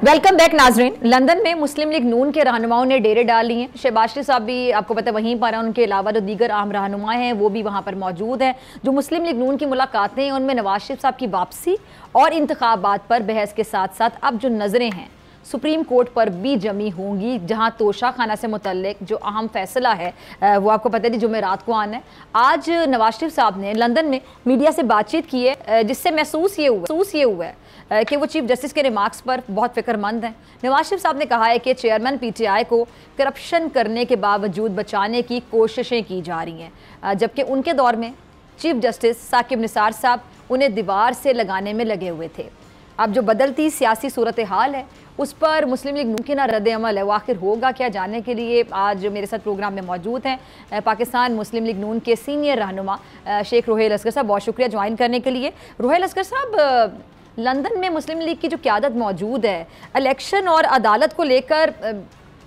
वेलकम बैक नाजरीन। लंदन में मुस्लिम लीग नून के रहनुमाओं ने डेरे डाल लिए हैं। शहबाज शरीफ साहब भी आपको पता है वहीं पर हैं। उनके अलावा जो दीगर अहम रहनुमा हैं वो भी वहाँ पर मौजूद हैं। जो मुस्लिम लीग नून की मुलाकातें हैं उनमें नवाज शरीफ साहब की वापसी और इंतखाबात पर बहस के साथ साथ अब जो नज़रें हैं सुप्रीम कोर्ट पर भी जमी होंगी, जहां तोशा खाना से मुतल्लिक जो अहम फैसला है वो आपको पता है जुमेरात को आना है। आज नवाज शरीफ साहब ने लंदन में मीडिया से बातचीत की है, जिससे महसूस ये हुआ है कि वो चीफ जस्टिस के रिमार्क्स पर बहुत फिक्रमंद हैं। नवाज शरीफ साहब ने कहा है कि चेयरमैन PTI को करप्शन करने के बावजूद बचाने की कोशिशें की जा रही हैं, जबकि उनके दौर में चीफ जस्टिस साकिब निसार साहब उन्हें दीवार से लगाने में लगे हुए थे। अब जो बदलती सियासी सूरत हाल है उस पर मुस्लिम लीग नून की ना रद्द अमल है, वो आखिर होगा क्या, जानने के लिए आज मेरे साथ प्रोग्राम में मौजूद हैं पाकिस्तान मुस्लिम लीग नून के सीनियर रहनुमा शेख रोहेल असगर साहब। बहुत शुक्रिया ज्वाइन करने के लिए। रोहेल असगर साहब, लंदन में मुस्लिम लीग की जो क़यादत मौजूद है, इलेक्शन और अदालत को लेकर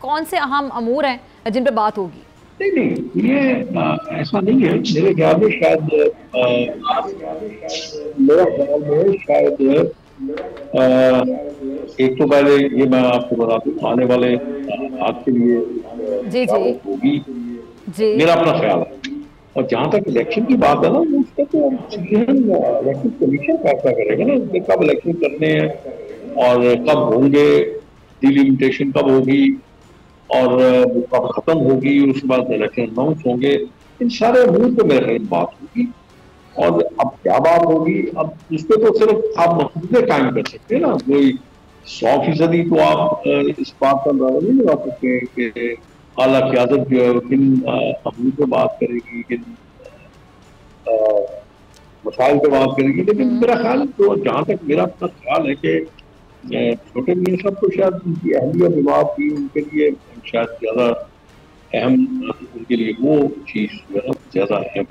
कौन से अहम अमूर हैं जिन पर बात होगी? नहीं, ये ऐसा नहीं है। मेरे ख्याल में शायद एक तो पहले ये मैं आपको बता दूं, आने वाले आपके लिए जी होगी जी मेरा अपना ख्याल है। और जहाँ तक इलेक्शन की बात है ना, उसका तो इलेक्शन कमीशन फैसला करेगा ना कब इलेक्शन करने हैं और कब होंगे, डिलिमिटेशन कब होगी और कब खत्म होगी, उसके बाद इलेक्शन अनाउंस होंगे। इन सारे अमूर को मेरे ख्याल बात होगी। और अब क्या बात होगी, अब इस पर तो सिर्फ आप महदूद टाइम कर सकते हैं ना। कोई 100% तो आप इस बात का अंदाजा नहीं लगा सकते कि आला क़यादत जो है किन अमूर पर बात करेगी, किन मसाइल पर बात करेगी। लेकिन मेरा ख्याल तो जहाँ तक मेरा अपना ख्याल है कि छोटे मियां साहब को शायद उनकी अहमियत दिमाग की उनके लिए शायद ज़्यादा अहम, उनके लिए वो चीज़ ज़्यादा अहम।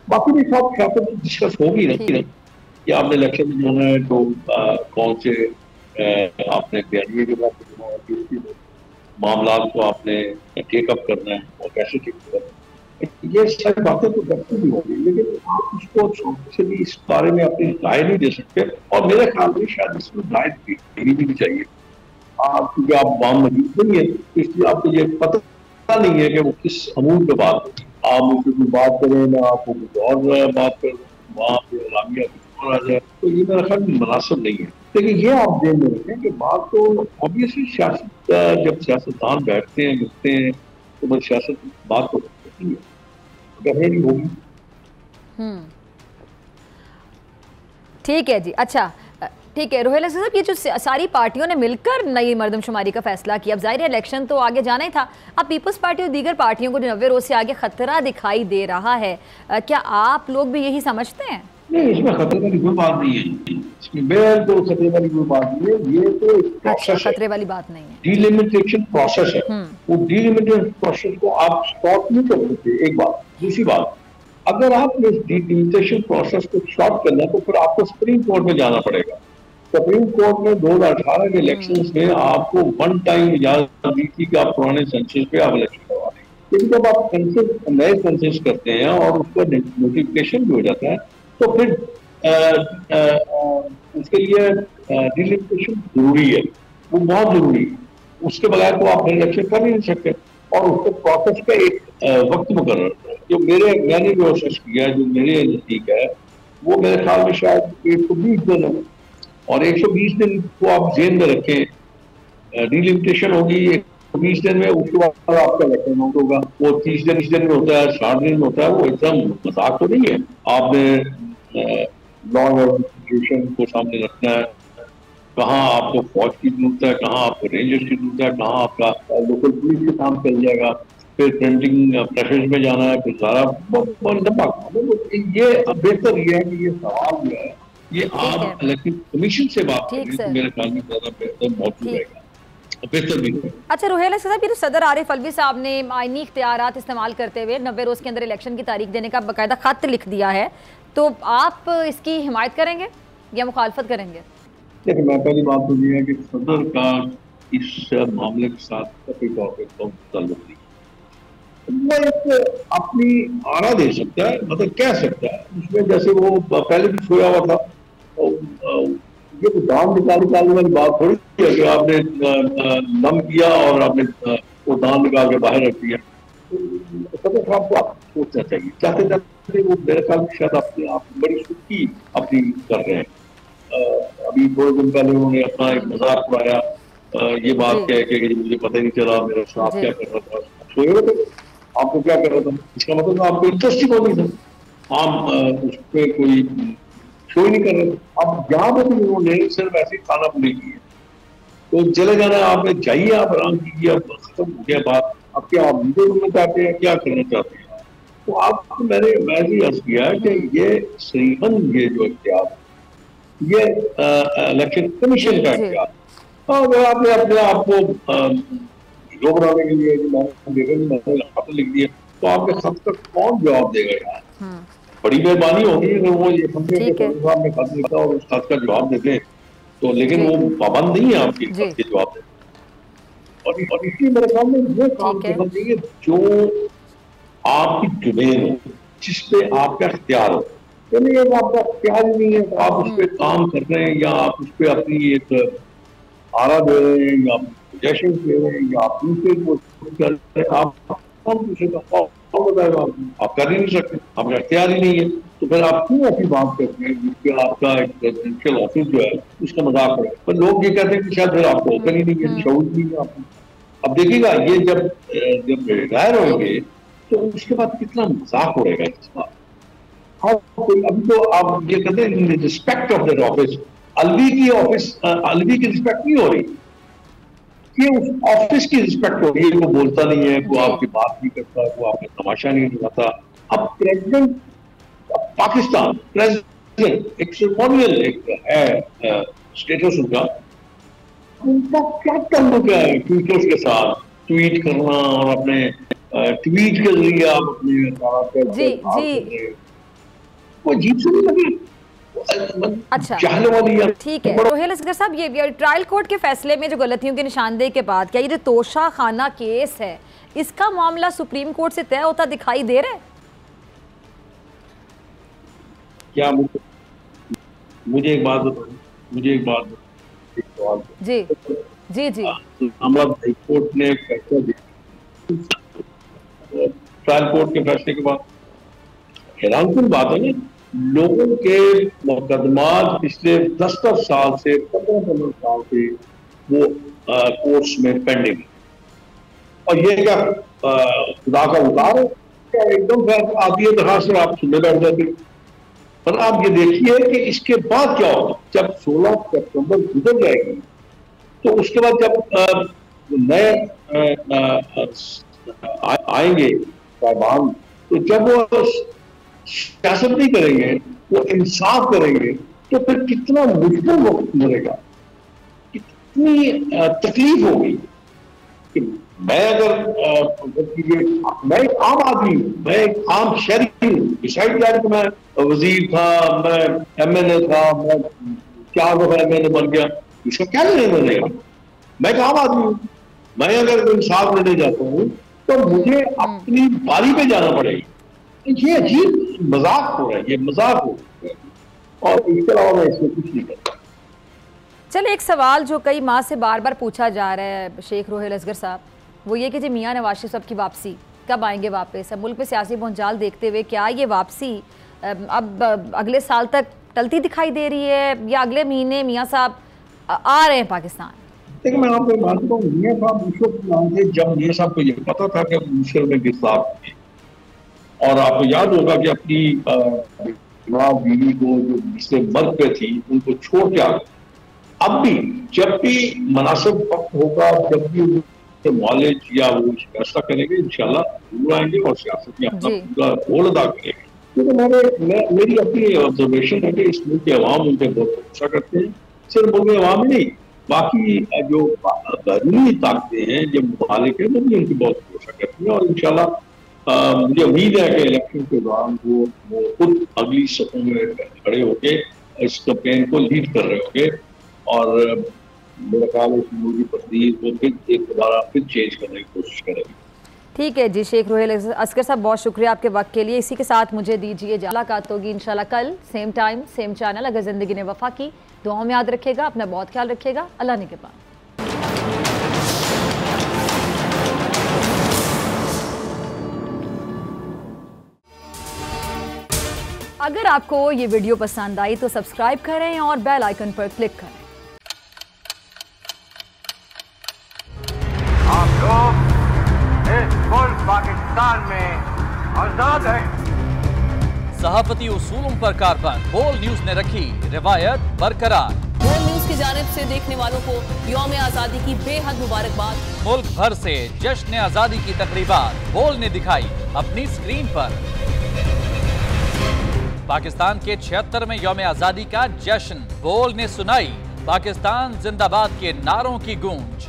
बाकी भी सब सियासत डिस्कस होगी ना कि आपने इलेक्शन में जाना है तो कौन से आपने बयानिए के बाद मामला को आपने टेकअप करना है और कैसे टेकअप करना है, ये सारी बातें तो करती भी होगी। लेकिन आप उसको से भी इस बारे में अपनी राय नहीं दे सकते। और मेरे ख्याल में शायद इसमें राय देनी भी नहीं चाहिए, क्योंकि आप वाम मौजूद नहीं है, इसलिए आपको ये पता नहीं है कि वो किस अमूल पे बात होगी। आप मुझसे कोई बात करें ना, आपको कुछ और बात करें, वहाँ पे इलामिया कुछ और आ जाए, तो ये मेरा ख्याल मुनासिब नहीं है। लेकिन ये आप ध्यान में रखें कि बात तो ऑब्वियसली सियासत, जब सियासतदान बैठते हैं मिलते हैं तो बस सियासत बात तो होती है, डेफिनेटली होगी। ठीक है जी। अच्छा ठीक है रोहेल साहब, ये जो सारी पार्टियों ने मिलकर नई मर्दमशुमारी का फैसला किया, अब जाहिर है इलेक्शन तो आगे जाना ही था। अब पीपल्स पार्टी और दीगर पार्टियों को जो 90 रोज से आगे खतरा दिखाई दे रहा है, क्या आप लोग भी यही समझते हैं? नहीं, इसमें खतरे वाली कोई बात नहीं है, इसमें बिल्कुल खतरे वाली कोई बात नहीं है। ये तो एक प्रोसेस है, खतरे वाली बात नहीं है। डिलिमिटेशन प्रोसेस है। वो डिलिमिटेशन प्रोसेस को आप स्टॉप नहीं कर सकते। एक बात। दूसरी बात, अगर आपने इस डिलिमिटेशन प्रोसेस को स्टॉप करना है तो फिर आपको सुप्रीम कोर्ट में जाना पड़ेगा। सुप्रीम कोर्ट ने 2018 के इलेक्शंस में आपको वन टाइम इजाजत दी थी कि आप पुराने सेंसस पे आप इलेक्शन करवा लें, लेकिन जब आप सेंसस नए सेंसस करते हैं और उसका नोटिफिकेशन भी हो जाता है तो फिर उसके लिए डिलिमिटेशन जरूरी है, वो बहुत जरूरी है। उसके बगैर तो आप इलेक्शन कर ही नहीं सकते। और उसके प्रोसेस का एक वक्त मुकर्रर है। जो मैंने जो असेस किया, जो मेरे नजदीक है, वो मेरे ख्याल में शायद 120 दिन है। और 120 दिन को आप जेल में रखें, डिलिमिटेशन होगी 120 दिन में, उसके बाद आपका इलेक्शन आउट होगा। वो 30 दिन में होता है, 60 दिन में होता है, वो एकदम मजाक तो नहीं है। आपने लॉ एंड ऑर्डर सिचुएशन को सामने रखना है, कहाँ आपको फौज की जरूरत है, कहाँ आपको रेंजर्स की जरूरत है, कहाँ आपका लोकल पुलिस के काम चल जाएगा, फिर प्रिंटिंग प्रेफरेंस में जाना है, फिर सारा लंबा काम है। ये बेहतर ये है कि ये सवाल जो है ये आप इलेक्शन कमीशन से बात करें तो मेरे ख्याल में ज्यादा बेहतर मौजूद रहेगा, बेहतर भी है। अच्छा रुहेल साहब, ये तो सदर आरिफ अलवी साहब ने आईनी इख्तियारात इस्तेमाल करते हुए 90 रोज के अंदर इलेक्शन की तारीख देने का बाकायदा खत लिख दिया है, तो आप इसकी हिमायत करेंगे या मुखालफत करेंगे? देखिए, मैं पहली बात तो ये है कि सदर का इस मामले के साथ कोई ताल्लुक नहीं। वो एक अपनी आरा दे सकता है, मतलब कह सकता है उसमें, जैसे वो पहले भी सोया हुआ था। ये तो दान निकालने वाली बात थोड़ी है कि आपने नम किया और आपने वो दान निकाल के बाहर रख दिया। सदर साहब को आप सोचना चाहिए, चाहते चाहते वो मेरे ख्याल में शायद अपने आप बड़ी सुखी अपनी कर रहे हैं। अभी 2 दिन पहले उन्होंने अपना एक मजाक उड़ाया, ये बात कह के कि मुझे पता ही नहीं चला मेरा साथ क्या कर रहा था, सोए हुए थे, आपको क्या कर रहा था। इसका मतलब आपको इंटरेस्ट ही नहीं था, आप उस पर कोई शो ही नहीं कर रहे थे। अब यहाँ पर भी उन्होंने सिर्फ ऐसी खाना पूरी की है, तो चले जाना, आप जाइए, आप आराम कीजिए, अब खत्म हो गया बात। अब क्या आप वीडियो करना चाहते हैं, क्या करना चाहते हैं? तो आपको मैं भी अर्ज किया है कि ये सहीहन ये जो इख्तियार, ये इलेक्शन कमीशन का इख्तियार, अगर आपने अपने आप को हीरो बनाने के लिए मैंने खत लिख दिया तो आपके खत का कौन जवाब देगा यार? बड़ी मेहरबानी होगी अगर वो ये समझे कि आपने खत लिखा और उस खत का जवाब देते तो, लेकिन वो पाबंद नहीं है आपके खत के जवाब देने। और इसलिए मेरे ख्याल में वो काम करना चाहिए जो आपकी जुबेन हो, जिसपे आपका इख्तियार हो। यानी अब आपका इख्तियार नहीं है तो आप उस पर काम कर रहे हैं, या आप उस पर अपनी एक आरा दे रहे हैं, या सजेशन दे रहे हैं, या आप दूसरे को कर रहे हैं, आप दूसरे का बताएगा, आप कर ही नहीं सकते, आपका इख्तियार ही नहीं है। तो फिर आप क्यों ऐसी बात करते हैं जिसके आपका एक प्रेसिडेंशियल ऑफिस जो है उसका मजाक है? पर लोग ये कहते हैं कि शायद फिर आपको होता ही नहीं है, शौक नहीं है आपको। अब देखिएगा ये जब रिटायर होंगे तो उसके बाद कितना मजाक हो रहेगा इस बात। हाँ, अभी तो आप ये कहते हैं respect of that office, Alvi की ऑफिस, अलवी की रिस्पेक्ट नहीं हो रही, ये उस ऑफिस की रिस्पेक्ट हो रही है। वो बोलता नहीं है, वो आपकी बात नहीं करता, वो आपका तमाशा नहीं दिखाता। अब प्रेसिडेंट पाकिस्तान, प्रेसिडेंट एक सिम्बोलियल एक है स्टेटस उनका क्या ताल्लुक है ट्वीटर्स के साथ? ट्वीट करना और अपने ट्वीट के जरिए आप अपने जी वो अजीब से नहीं लगी। अच्छा, ठीक है रोहेल असगर साहब, ये ट्रायल कोर्ट के फैसले में जो गलतियों की निशानदेही के बाद क्या ये जो तोशा खाना केस है इसका मामला सुप्रीम कोर्ट से तय होता दिखाई दे रहा है? क्या मुझे एक बात बताओ, जी जी जी, हमारा हाई कोर्ट ने फैसला दिया ट्रायल कोर्ट के फैसले के बाद, हैरानकुन बात है ना, लोगों के मुकदमात पिछले 10-10 साल से 15-15 साल से वो कोर्ट्स में पेंडिंग, और ये क्या खुदा का उतार है क्या? एकदम आती है दरखास्त और आप सुनने बैठ जाते। पर आप ये देखिए कि इसके बाद क्या होगा। जब 16 सितंबर गुजर जाएगी तो उसके बाद जब नए आएंगे साहिबान, तो जब वो सियासत नहीं करेंगे, वो इंसाफ करेंगे, तो फिर कितना मुश्किल वक्त मिलेगा, कितनी तकलीफ होगी। कि मैं मैं एक आम आदमी हूँ, मैं एक आम शहरी हूँ, डिसाइड किया कि मैं वजीर था, मैं MLA था, मैं 4 दफा MLA बन गया, इसका क्या लेना देगा? मैं एक आम आदमी हूँ। मैं अगर इंसाफ लेने जाता हूँ तो मुझे अपनी बारी पे जाना पड़ेगा। ये अजीब मजाक हो रहा है, ये मजाक हो रहा है, और इसके अलावा मैं इसमें कुछ नहीं करता। चलिए, एक सवाल जो कई माह से बार बार पूछा जा रहा है शेख रोहेल असगर साहब, वो ये कि जी मियां नवाज शरीफ साहब की वापसी कब आएंगे वापस? अब मुल्क में सियासी भूचाल देखते हुए क्या ये वापसी अब अगले साल तक टलती दिखाई दे रही है, या अगले महीने मियां साहब आ रहे हैं पाकिस्तान? देखिए, मैं आपको मानता हूँ, मियां साहब उस वक्त नाम थे जब मियां साहब को ये पता था कि मुश्किल में गिरफ्तार होंगे। और आपको याद होगा कि अपनी बीवी को जो इससे मर्द पे थी उनको छोड़ के आ गए। अब भी जब भी मुनासिब वक्त होगा, जब भी उनके मौलिक या वो फैसला करेंगे, इंशाल्लाह जरूर आएंगे और सियासत में अपना पूरा रोल अदा करेंगे। क्योंकि मेरी अपनी ऑब्जर्वेशन है कि इस मुल्क के अवाम उनके बहुत भरोसा करते हैं। सिर्फ मुल्क के अवाम ही नहीं, बाकी जो बैरूनी ताकतें हैं, जो मुखालिफ है, वो भी उनकी बहुत भरोसा करती हैं। और इंशाल्लाह मुझे उम्मीद है कि इलेक्शन के दौरान वो खुद अगली सफों में खड़े होके इस कैंपेन को लीड कर रहे होंगे, और मेरा ख्याल है कि मुल्क की तस्दीर वो फिर एक दोबारा फिर चेंज करने की कोशिश करेंगे। ठीक है जी, शेख रोहेल असगर साहब, बहुत शुक्रिया आपके वक्त के लिए। इसी के साथ मुझे दीजिए मुलाकात होगी इंशाल्लाह कल, सेम टाइम सेम चैनल। अगर ज़िंदगी ने वफा की, दुआओं में याद रखिएगा, अपना बहुत ख्याल रखिएगा। अल्लाह निगहबान। अगर आपको ये वीडियो पसंद आई तो सब्सक्राइब करें और बेल आइकन पर क्लिक करें। आप लोग इस मुल्क पाकिस्तान में आजाद हैं। सहाफती उसूलों पर कारबंद बोल न्यूज ने रखी रिवायत बरकरार। बोल न्यूज की जानिब से देखने वालों को यौम आजादी की बेहद मुबारकबाद। मुल्क भर से जश्न आजादी की तकरीबात बोल ने दिखाई अपनी स्क्रीन पर। पाकिस्तान के 76वें यौम आजादी का जश्न बोल ने सुनाई पाकिस्तान जिंदाबाद के नारों की गूंज।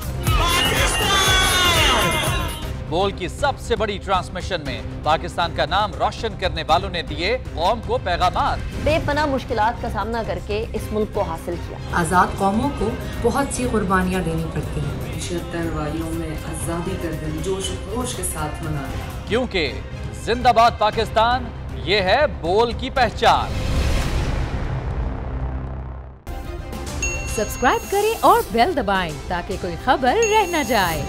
बोल की सबसे बड़ी ट्रांसमिशन में पाकिस्तान का नाम रोशन करने वालों ने दिए कौम को पैगामात। बेपनाह मुश्किलात का सामना करके इस मुल्क को हासिल किया। आज़ाद कौमों को बहुत सी कुर्बानियाँ देनी पड़ती हैं। 76 वालियों में आज़ादी का दिन जोश खरोश के साथ मना रहे हैं, क्योंकि जिंदाबाद पाकिस्तान ये है बोल की पहचान। सब्सक्राइब करें और बेल दबाएं ताकि कोई खबर रह न जाए।